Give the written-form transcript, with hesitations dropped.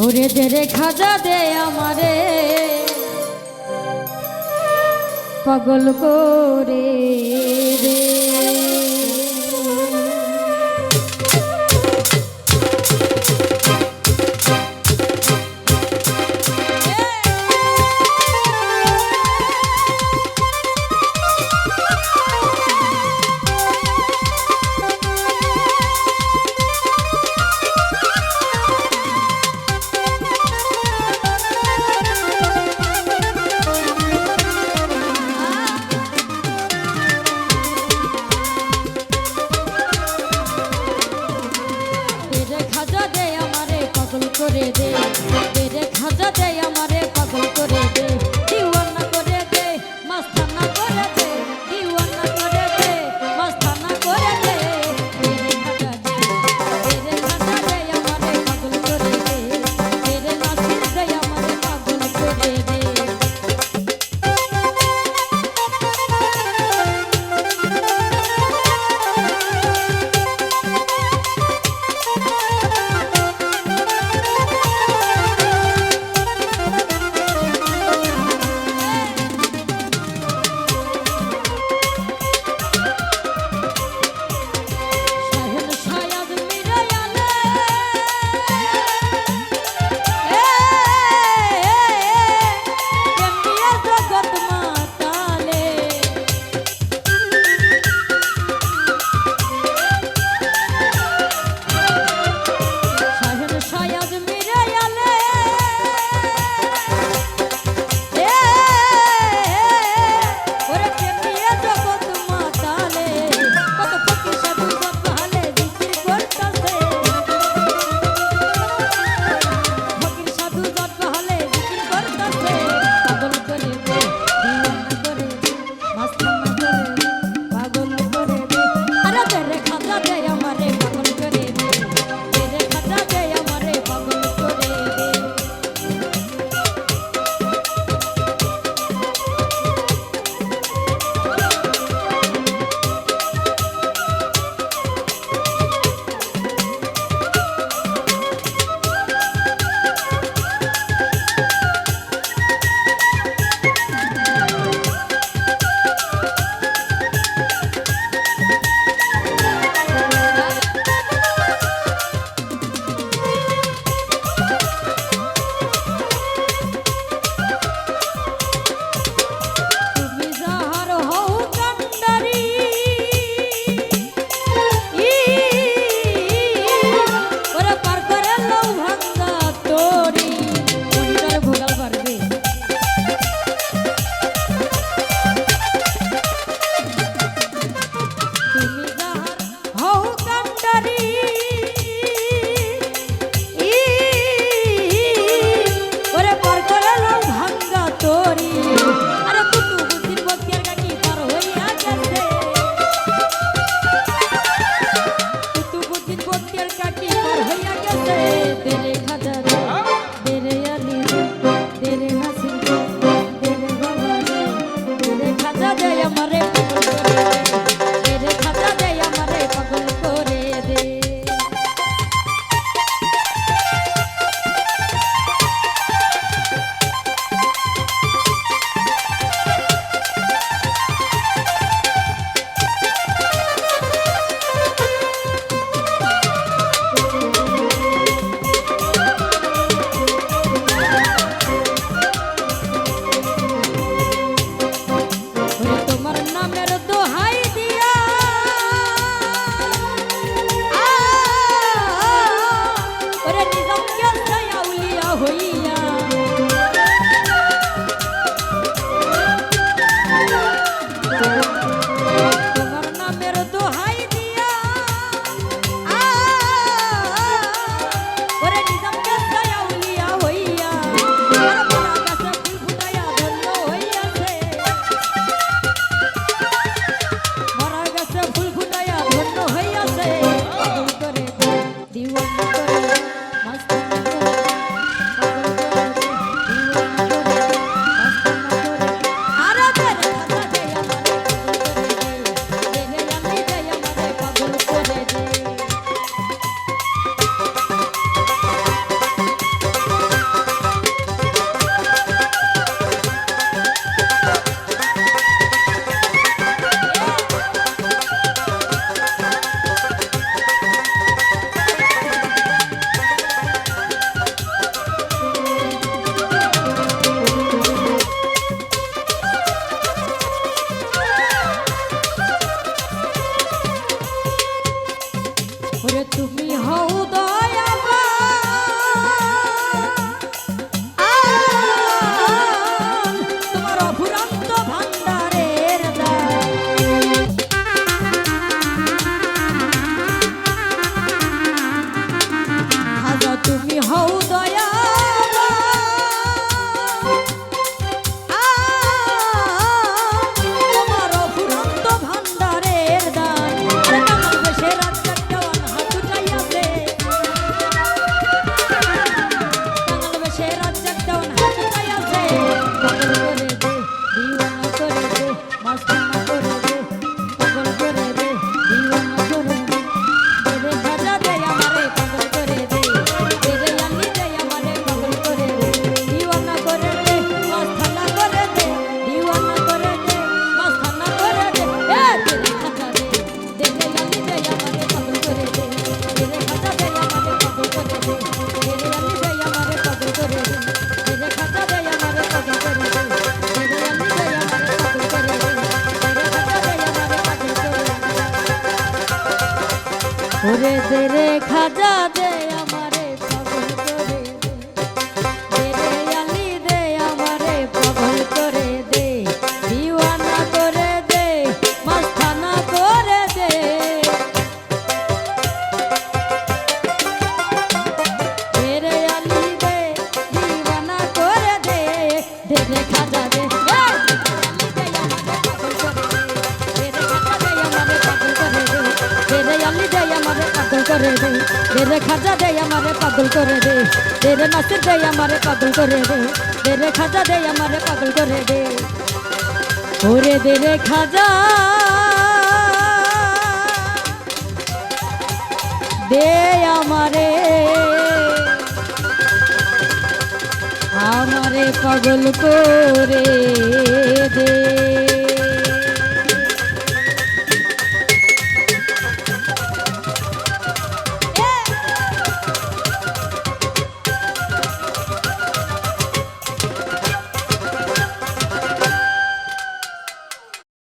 ওরে দে রে খাজা দে আমারে পাগল করে রে। করে দে দে খাজা দে আমারে পাগল করে দে দিওয়ানা করে দে মাস্তানা করে দে দিওয়ানা করে দে মাস্তানা করে দে দে খাজা দে আমারে পাগল করে দে দে নাসির দে আমারে পাগল করে দে। Must ওরে দে রে খাজা দে আমারে পাগল করে দে, দে রে আলি দে আমারে পাগল করে দে, দিওয়ানা করে দে, মাস্তানা করে দে। দে রে আলি দে, দিওয়ানা করে দে, দে রে খাজা দে, করে দে, দে রে খাজা দে আমারে পাগল করে দে, দে রে নাসির দে আমারে পাগল করে দে, দে রে খাজা দে আমারে পাগল করে দে, ওরে দে রে খাজা দে আমারে আমারে পাগল করে দে।